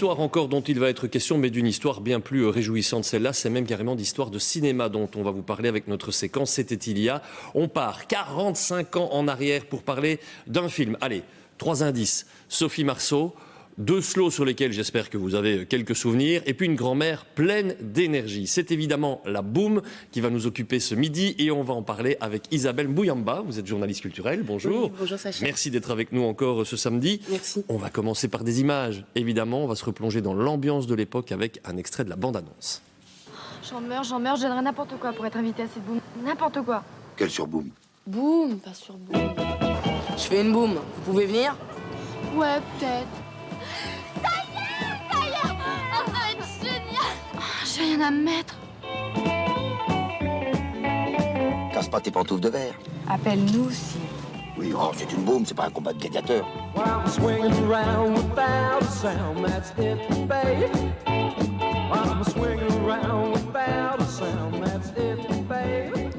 Histoire encore dont il va être question, mais d'une histoire bien plus réjouissante. Celle-là, c'est même carrément d'histoire de cinéma dont on va vous parler avec notre séquence C'était il y a. On part 45 ans en arrière pour parler d'un film. Allez, 3 indices. Sophie Marceau, 2 slows sur lesquels j'espère que vous avez quelques souvenirs, et puis une grand-mère pleine d'énergie. C'est évidemment la Boum qui va nous occuper ce midi, et on va en parler avec Isabelle Mbouyamba. Vous êtes journaliste culturelle, bonjour. Oui, bonjour Sacha. Merci d'être avec nous encore ce samedi. Merci. On va commencer par des images. Évidemment, on va se replonger dans l'ambiance de l'époque avec un extrait de la bande-annonce. J'en meurs, je donnerais n'importe quoi pour être invitée à cette boum. N'importe quoi. Quelle sur Boom? Boum, pas sur boum. Je fais une boum. Vous pouvez venir? Ouais, peut-être. Oh, ça va être génial! J'ai rien à me mettre. Casse pas tes pantoufles de verre. Appelle-nous si. Oui, oh, c'est une boum, c'est pas un combat de gladiateurs. Well, I'm swinging around without a sound, that's it, babe. I'm swinging around without a sound, that's it, babe.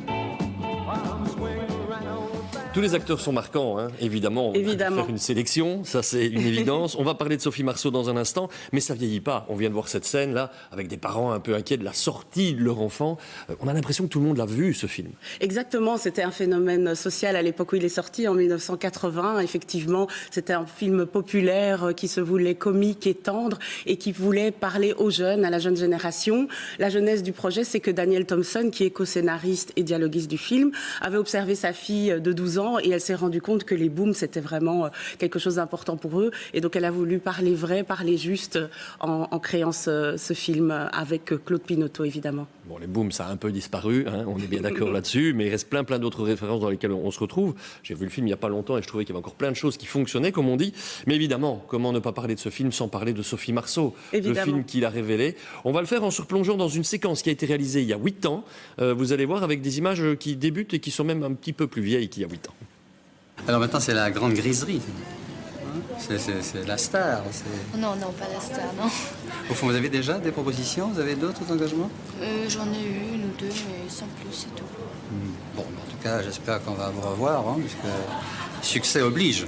I'm swinging around without... Tous les acteurs sont marquants, hein, évidemment. On va faire une sélection, ça c'est une évidence. On va parler de Sophie Marceau dans un instant, mais ça vieillit pas. On vient de voir cette scène là, avec des parents un peu inquiets de la sortie de leur enfant. On a l'impression que tout le monde l'a vu, ce film. Exactement, c'était un phénomène social à l'époque où il est sorti, en 1980. Effectivement, c'était un film populaire qui se voulait comique et tendre et qui voulait parler aux jeunes, à la jeune génération. La jeunesse du projet, c'est que Daniel Thompson, qui est co-scénariste et dialoguiste du film, avait observé sa fille de 12 ans et elle s'est rendue compte que les booms, c'était vraiment quelque chose d'important pour eux. Et donc, elle a voulu parler vrai, parler juste en créant ce film avec Claude Pinoteau, évidemment. Bon, les booms, ça a un peu disparu, hein, on est bien d'accord là-dessus, mais il reste plein d'autres références dans lesquelles on se retrouve. J'ai vu le film il n'y a pas longtemps et je trouvais qu'il y avait encore plein de choses qui fonctionnaient, comme on dit. Mais évidemment, comment ne pas parler de ce film sans parler de Sophie Marceau, le film qu'il a révélé. On va le faire en se replongeant dans une séquence qui a été réalisée il y a 8 ans. Vous allez voir avec des images qui débutent et qui sont même un petit peu plus vieilles qu'il y a 8 ans. Alors maintenant, c'est la grande griserie. C'est la star. Non, pas la star, non. Au fond, vous avez déjà des propositions? Vous avez d'autres engagements? J'en ai eu 1 ou 2, mais sans plus, c'est tout. Bon, en tout cas, j'espère qu'on va vous revoir, hein, puisque succès oblige.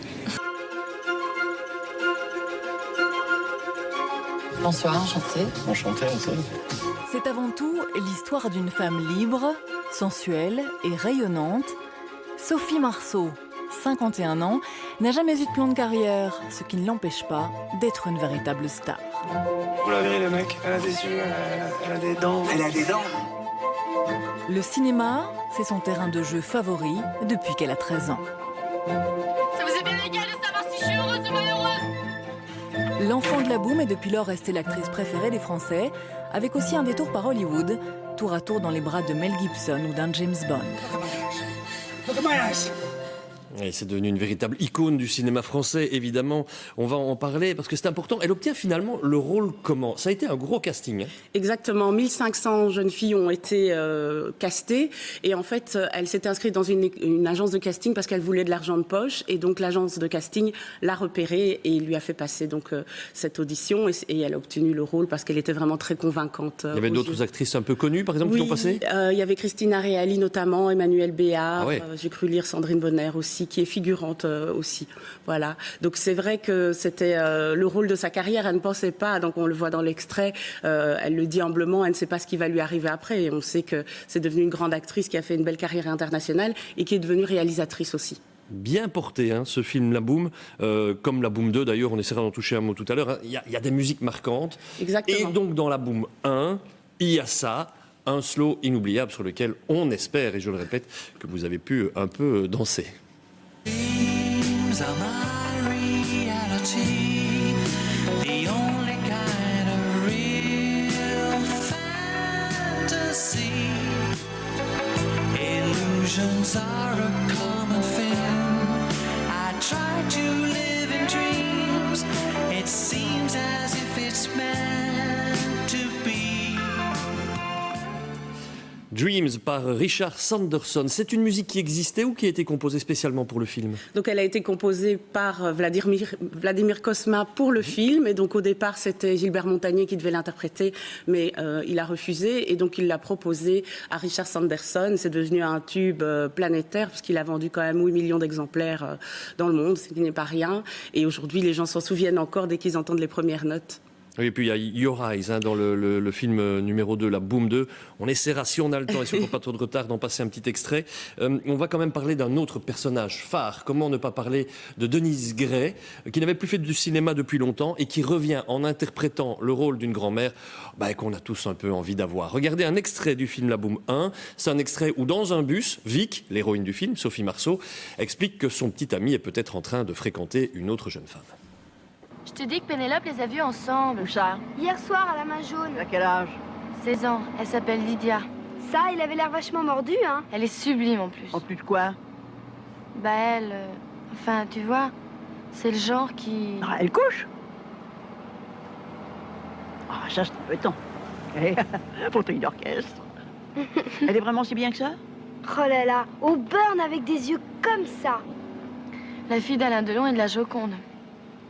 Bonsoir, enchantée. Enchanté, C'est avant tout l'histoire d'une femme libre, sensuelle et rayonnante. Sophie Marceau, 51 ans, n'a jamais eu de plan de carrière, ce qui ne l'empêche pas d'être une véritable star. Vous la verrez, le mec, elle a des yeux, elle a des dents. Elle a des dents. Le cinéma, c'est son terrain de jeu favori depuis qu'elle a 13 ans. Ça vous est bien égal de savoir si je suis heureuse ou malheureuse? L'enfant de la boum est depuis lors restée l'actrice préférée des Français, avec aussi un détour par Hollywood, tour à tour dans les bras de Mel Gibson ou d'un James Bond. Et c'est devenu une véritable icône du cinéma français, évidemment. On va en parler parce que c'est important. Elle obtient finalement le rôle comment? Ça a été un gros casting. Hein. Exactement. 1500 jeunes filles ont été castées. Et en fait, elle s'était inscrite dans une agence de casting parce qu'elle voulait de l'argent de poche. Et donc, l'agence de casting l'a repérée et lui a fait passer donc, cette audition. Et elle a obtenu le rôle parce qu'elle était vraiment très convaincante. Il y avait d'autres actrices un peu connues, par exemple, qui ont passé? Il y avait Christina Reali notamment, Emmanuelle Béard. Ah ouais. J'ai cru lire Sandrine Bonner aussi, qui est figurante aussi. Voilà. Donc c'est vrai que c'était le rôle de sa carrière. Elle ne pensait pas, donc on le voit dans l'extrait, elle le dit humblement, elle ne sait pas ce qui va lui arriver après. Et on sait que c'est devenu une grande actrice qui a fait une belle carrière internationale et qui est devenue réalisatrice aussi. Bien porté, hein, ce film La Boum, comme La Boum 2 d'ailleurs, on essaiera d'en toucher un mot tout à l'heure. Il y a des musiques marquantes. Exactement. Et donc dans La Boum 1, il y a ça, un slow inoubliable sur lequel on espère, et je le répète, que vous avez pu un peu danser. Dreams are my reality, the only kind of real fantasy. Illusions are a common thing. I try to live in dreams. It seems as if it's meant to be. Dreams par Richard Sanderson. C'est une musique qui existait ou qui a été composée spécialement pour le film? Donc elle a été composée par Vladimir Cosma pour le film. Et donc au départ, c'était Gilbert Montagné qui devait l'interpréter, mais il a refusé. Et donc il l'a proposée à Richard Sanderson. C'est devenu un tube planétaire, puisqu'il a vendu quand même 8 millions d'exemplaires dans le monde, ce qui n'est pas rien. Et aujourd'hui, les gens s'en souviennent encore dès qu'ils entendent les premières notes. Oui, et puis il y a Your Eyes dans le film numéro 2, la Boom 2. On essaiera, si on a le temps et si on n'a pas trop de retard, d'en passer un petit extrait. On va quand même parler d'un autre personnage phare. Comment ne pas parler de Denise Gray, qui n'avait plus fait du cinéma depuis longtemps et qui revient en interprétant le rôle d'une grand-mère qu'on a tous un peu envie d'avoir. Regardez un extrait du film La Boom 1. C'est un extrait où, dans un bus, Vic, l'héroïne du film, Sophie Marceau, explique que son petit ami est peut-être en train de fréquenter une autre jeune femme. Je te dis que Pénélope les a vus ensemble. Où ça? Hier soir à la main jaune. À quel âge? 16 ans. Elle s'appelle Lydia. Ça, il avait l'air vachement mordu, hein. Elle est sublime en plus. En plus de quoi? Bah elle... Enfin, tu vois, c'est le genre qui... Ah, elle couche? Ah, ça, c'est embêtant. Fauteuil d'orchestre. Elle est vraiment si bien que ça? Oh là là, au burn avec des yeux comme ça. La fille d'Alain Delon et de la Joconde.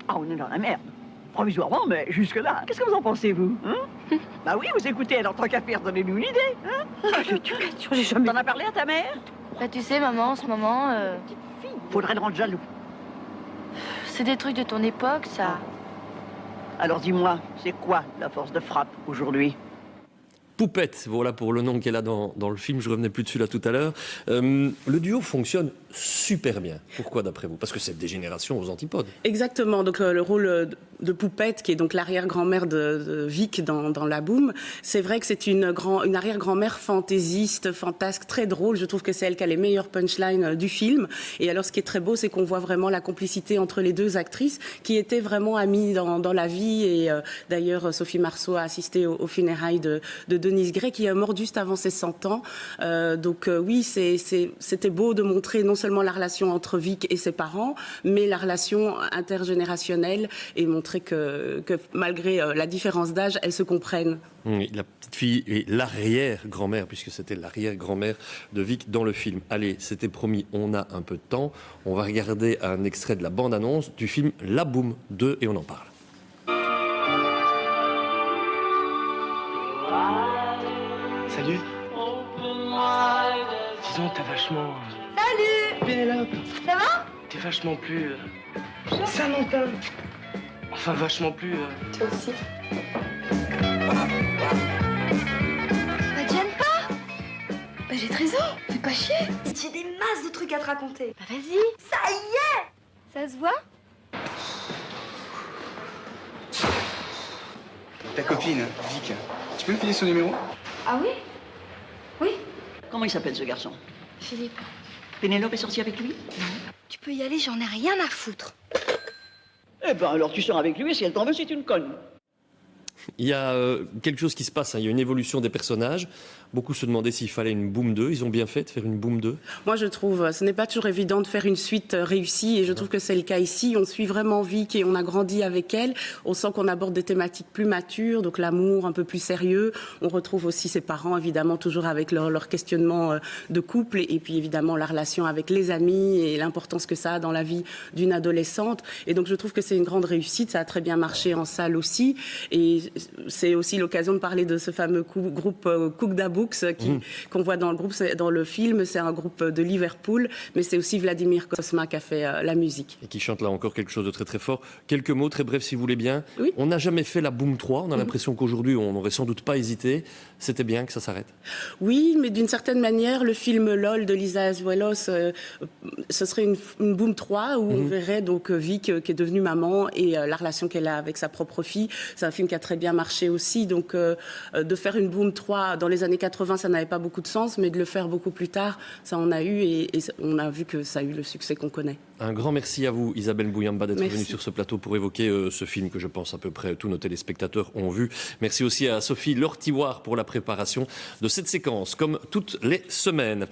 Ah, on est dans la merde. Provisoirement, mais jusque-là, qu'est-ce que vous en pensez, vous, hein? Bah oui, vous écoutez, alors tant qu'à faire, donnez-nous une idée, hein? J'ai jamais... T'en as parlé à ta mère? Bah tu sais, maman, en ce moment... Faudrait le rendre jaloux. C'est des trucs de ton époque, ça. Alors dis-moi, c'est quoi la force de frappe aujourd'hui? Poupette, voilà pour le nom qu'elle a dans le film, je revenais plus dessus là tout à l'heure. Le duo fonctionne super bien. Pourquoi d'après vous? Parce que c'est des générations aux antipodes. Exactement, donc le rôle de Poupette, qui est donc l'arrière-grand-mère de Vic dans La Boom, c'est vrai que c'est une arrière-grand-mère fantaisiste, fantasque, très drôle. Je trouve que c'est elle qui a les meilleures punchlines du film. Et alors ce qui est très beau, c'est qu'on voit vraiment la complicité entre les deux actrices, qui étaient vraiment amies dans la vie. Et d'ailleurs, Sophie Marceau a assisté aux funérailles de Denise Gray, qui est morte juste avant ses 100 ans. Oui, c'était beau de montrer non seulement la relation entre Vic et ses parents, mais la relation intergénérationnelle, et montrer que malgré la différence d'âge, elles se comprennent. Oui, la petite fille et l'arrière-grand-mère, puisque c'était l'arrière-grand-mère de Vic dans le film. Allez, c'était promis, on a un peu de temps. On va regarder un extrait de la bande-annonce du film La Boom 2 et on en parle. Salut. Disons, t'as vachement... Salut Pénélope, Ça va? t'es vachement plus... Samantha. Enfin, vachement plus... Toi aussi. Ça te gêne pas? Bah j'ai 13 ans, fais pas chier. J'ai des masses de trucs à te raconter. Bah vas-y. Ça y est. Ça se voit? Ta copine, Vic, tu peux me filer son numéro? Ah oui? Oui. Comment il s'appelle, ce garçon? Philippe, Pénélope est sortie avec lui? tu peux y aller, j'en ai rien à foutre. Eh ben, alors tu sors avec lui et si elle t'en veut, c'est une conne. Il y a quelque chose qui se passe, il y a une évolution des personnages. Beaucoup se demandaient s'il fallait une Boom 2. Ils ont bien fait de faire une Boom 2. Moi, je trouve, ce n'est pas toujours évident de faire une suite réussie, et je trouve que c'est le cas ici. On suit vraiment Vic et on a grandi avec elle. On sent qu'on aborde des thématiques plus matures, donc l'amour un peu plus sérieux. On retrouve aussi ses parents, évidemment, toujours avec leur questionnement de couple, et puis évidemment la relation avec les amis et l'importance que ça a dans la vie d'une adolescente. Et donc je trouve que c'est une grande réussite. Ça a très bien marché en salle aussi. Et c'est aussi l'occasion de parler de ce fameux groupe Cook Da Books qu'on voit dans le film. C'est un groupe de Liverpool, mais c'est aussi Vladimir Cosma qui a fait la musique. Et qui chante là encore quelque chose de très très fort. Quelques mots très brefs si vous voulez bien. Oui. On n'a jamais fait la Boom 3. On a l'impression qu'aujourd'hui on n'aurait sans doute pas hésité. C'était bien que ça s'arrête. Oui, mais d'une certaine manière, le film LOL de Lisa Azuelos, ce serait une Boom 3 où on verrait donc Vic qui est devenue maman et la relation qu'elle a avec sa propre fille. C'est un film qui a très bien marché aussi. Donc de faire une Boom 3 dans les années 80, ça n'avait pas beaucoup de sens, mais de le faire beaucoup plus tard, ça en a eu, et on a vu que ça a eu le succès qu'on connaît. Un grand merci à vous, Isabelle Bouyamba, d'être Merci. venue sur ce plateau pour évoquer ce film que je pense à peu près tous nos téléspectateurs ont vu. Merci aussi à Sophie Lortiwar pour la préparation de cette séquence, comme toutes les semaines.